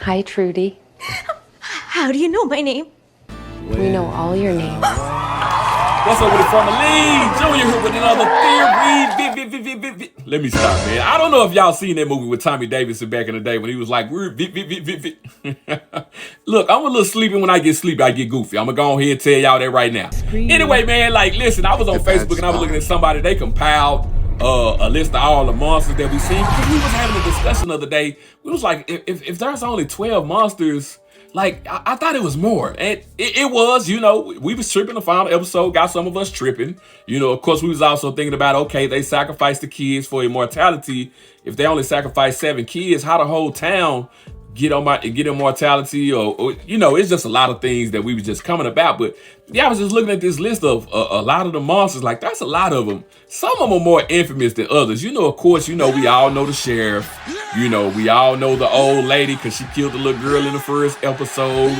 Hi, Trudy. How do you know my name? We know all your names. What's up with the family? Junior here with another theory. Let me stop, man. I don't know if y'all seen that movie with Tommy Davidson back in the day when he was like, we're Look, I'm a little sleepy. When I get sleepy, I get goofy. I'm gonna go ahead and tell y'all that right now. Anyway, man, like, listen, I was on Facebook and I was looking at somebody. They compiled a list of all the monsters that we seen, because we was having a discussion the other day. We was like, if there's only 12 monsters, like, I thought it was more. And it was, you know, we was tripping the final episode, got some of us tripping. You know, of course, we was also thinking about, okay, they sacrificed the kids for immortality. If they only sacrificed 7 kids, how the whole town get immortality? Or you know, it's just a lot of things that we was just coming about. But yeah, I was just looking at this list of a lot of the monsters. Like, that's a lot of them. Some of them are more infamous than others. You know, of course, you know, we all know the sheriff. You know, we all know the old lady because she killed the little girl in the first episode.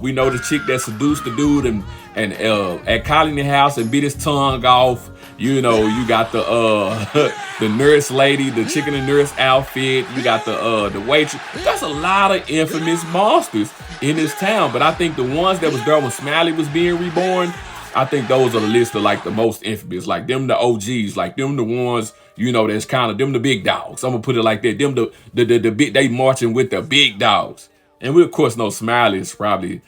We know the chick that seduced the dude and at Colony House and bit his tongue off. You know, you got the the nurse lady, the chicken and nurse outfit. You got the waitress. That's a lot of infamous monsters in this town. But I think the ones that was there when Smiley was being reborn, I think those are the list of like the most infamous. Like them, the OGs. Like them, the ones, you know, that's kind of them, the big dogs. I'm gonna put it like that. Them, the big, they marching with the big dogs. And we of course know Smiley is probably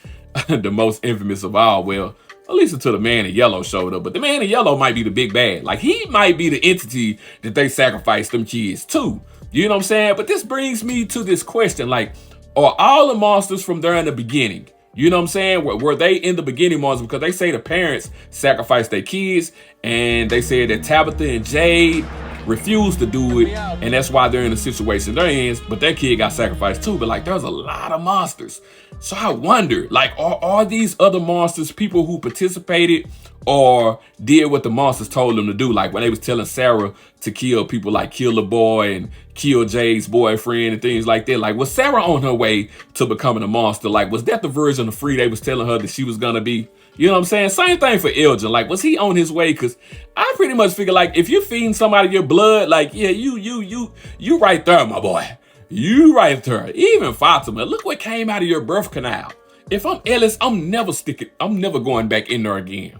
the most infamous of all. Well, at least until the man in yellow showed up. But the man in yellow might be the big bad. Like, he might be the entity that they sacrificed them kids to. You know what I'm saying? But this brings me to this question. Like, are all the monsters from there in the beginning? You know what I'm saying? Were they in the beginning monsters? Because they say the parents sacrificed their kids. And they said that Tabitha and Jade refused to do it, and that's why they're in the situation they're in. But their kid got sacrificed too. But like, there's a lot of monsters. So I wonder, like, are these other monsters people who participated or did what the monsters told them to do? Like when they was telling Sarah to kill people, like kill the boy and kill Jade's boyfriend and things like that. Like, was Sarah on her way to becoming a monster? Like, was that the version of Free they was telling her that she was gonna be? You know what I'm saying? Same thing for Elgin. Like, was he on his way? Because I pretty much figure, like, if you're feeding somebody your blood, like, yeah, you right there, my boy. You right there. Even Fatima, look what came out of your birth canal. If I'm Ellis, I'm never going back in there again.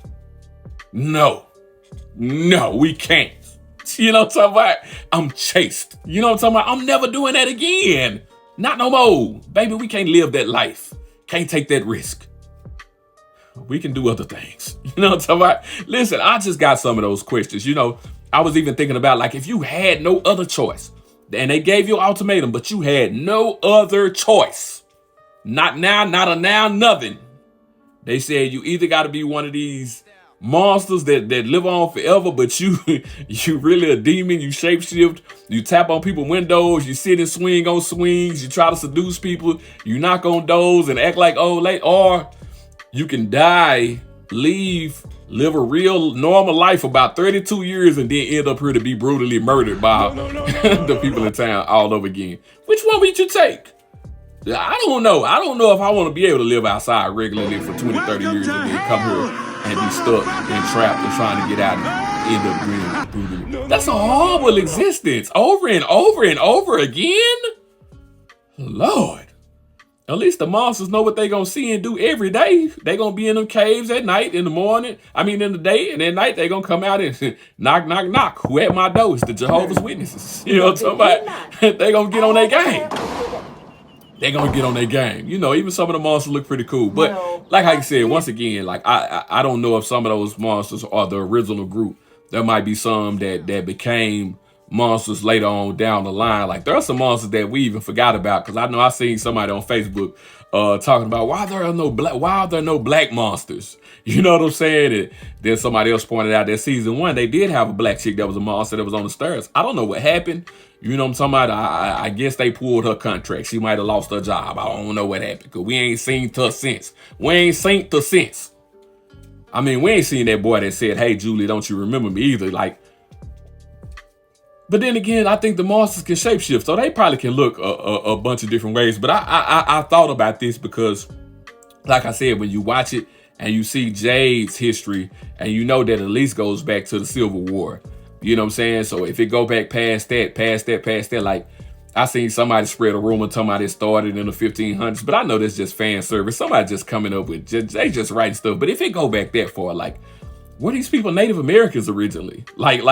No, we can't. You know what I'm talking about? I'm chaste. You know what I'm talking about? I'm never doing that again. Not no more. Baby, we can't live that life. Can't take that risk. We can do other things. You know what I'm talking about? Listen, I just got some of those questions. You know, I was even thinking about, like, if you had no other choice and they gave you an ultimatum, but you had no other choice. Not now, not a now, nothing. They said you either got to be one of these monsters that live on forever, but you really a demon. You shapeshift. You tap on people's windows. You sit and swing on swings. You try to seduce people. You knock on doors and act like old late. Or you can die, live a real normal life for about 32 years and then end up here to be brutally murdered by the people in town all over again. Which one would you take? I don't know. I don't know if I want to be able to live outside regularly for 20, 30 years and then come here and be stuck and trapped and trying to get out and end up being brutally. That's a horrible existence over and over and over again. Lord. At least the monsters know what they gonna see and do every day. They gonna be in them caves at night, in the morning. I mean, in the day, and at night they gonna come out and knock, knock, knock. Who at my door? It's the Jehovah's Witnesses. You know what I'm talking about? They gonna get on their game. They gonna get on their game. You know, even some of the monsters look pretty cool. But like I said, once again, like I don't know if some of those monsters are the original group. There might be some that became monsters later on down the line. Like, there are some monsters that we even forgot about, because I know I seen somebody on Facebook talking about why are there no black monsters. You know what I'm saying? And then somebody else pointed out that season 1 they did have a black chick that was a monster that was on the stairs. I don't know what happened. You know what I'm talking about? I guess they pulled her contract. She might have lost her job. I don't know what happened, because we ain't seen her since. I mean, we ain't seen that boy that said, "Hey, Julie, don't you remember me?" either. Like, but then again, I think the monsters can shapeshift, so they probably can look a bunch of different ways. But I thought about this because, like I said, when you watch it and you see Jade's history, and you know that at least goes back to the Civil War. You know what I'm saying? So if it go back past that, like, I seen somebody spread a rumor talking about it started in the 1500s, but I know that's just fan service. Somebody just coming up with, they just writing stuff. But if it go back that far, like, were these people Native Americans originally? Like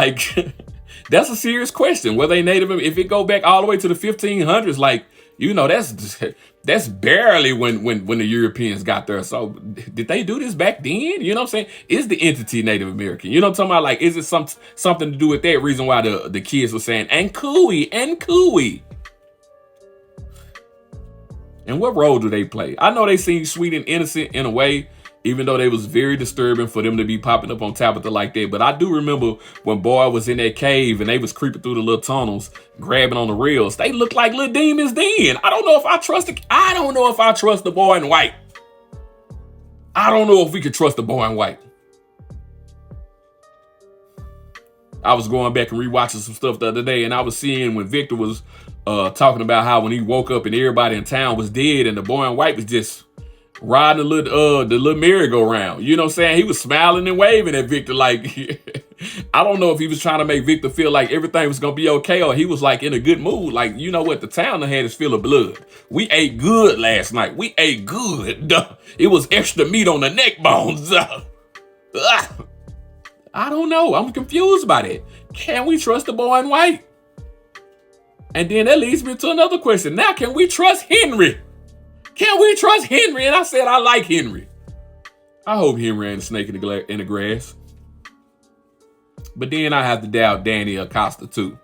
that's a serious question. Were they Native? If it go back all the way to the 1500s, like, you know, that's barely when the Europeans got there. So did they do this back then? You know what I'm saying? Is the entity Native American? You know what I'm talking about? Like, is it something to do with that reason why the kids were saying, and cooey, and cooey? And what role do they play? I know they seem sweet and innocent in a way, even though they was very disturbing for them to be popping up on Tabitha like that. But I do remember when Boyd was in that cave and they was creeping through the little tunnels, grabbing on the rails. They looked like little demons then. I don't know if I trust the boy in white. I don't know if we could trust the boy in white. I was going back and rewatching some stuff the other day, and I was seeing when Victor was talking about how when he woke up and everybody in town was dead and the boy in white was just riding the little merry-go-round. You know what I'm saying? He was smiling and waving at Victor like, I don't know if he was trying to make Victor feel like everything was going to be okay, or he was like in a good mood. Like, you know what? The town had his fill of blood. We ate good last night. We ate good. It was extra meat on the neck bones. I don't know. I'm confused by that. Can we trust the boy in white? And then that leads me to another question. Now, can we trust Henry? Can we trust Henry? And I said, I like Henry. I hope Henry ain't a snake in the grass. But then I have to doubt Danny Acosta too.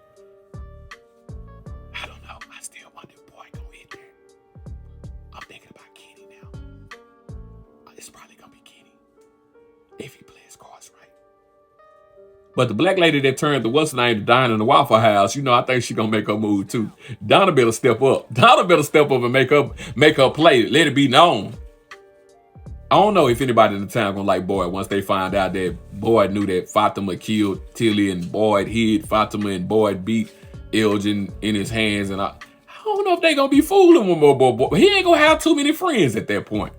I don't know. I still wonder if Boy gonna hit there. I'm thinking about Kenny now. It's probably gonna be Kenny if he plays cards right. But the black lady that turned the what's her name to dine in the Waffle House, you know, I think she gonna make her move too. Donna better step up. Donna better step up and make her play. Let it be known. I don't know if anybody in the town gonna like Boyd once they find out that Boyd knew that Fatima killed Tilly and Boyd hid Fatima and Boyd beat Elgin in his hands. And I don't know if they gonna be fooling with more Boyd. He ain't gonna have too many friends at that point.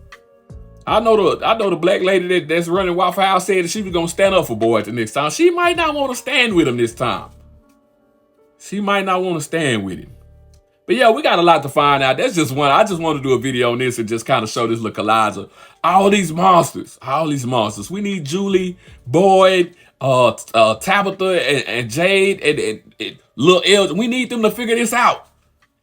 I know the black lady that's running Waffle House said that she was gonna stand up for Boyd the next time. She might not want to stand with him this time. She might not want to stand with him. But yeah, we got a lot to find out. That's just one. I just want to do a video on this and just kind of show this little collage of all these monsters. All these monsters. We need Julie, Boyd, Tabitha, and Jade, and Lil Elgin. We need them to figure this out.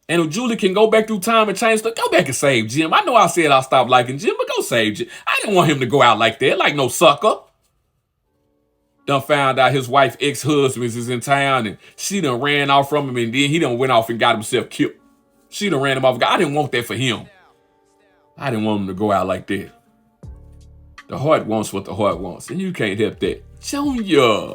And if Julie can go back through time and change stuff, go back and save Jim. I know I said I stopped liking Jim, but go save Jim. I didn't want him to go out like that, like no sucker. Done found out his wife ex-husband is in town and she done ran off from him, and then he done went off and got himself killed. She done ran him off. I didn't want that for him. I didn't want him to go out like that. The heart wants what the heart wants, and you can't help that. Junior.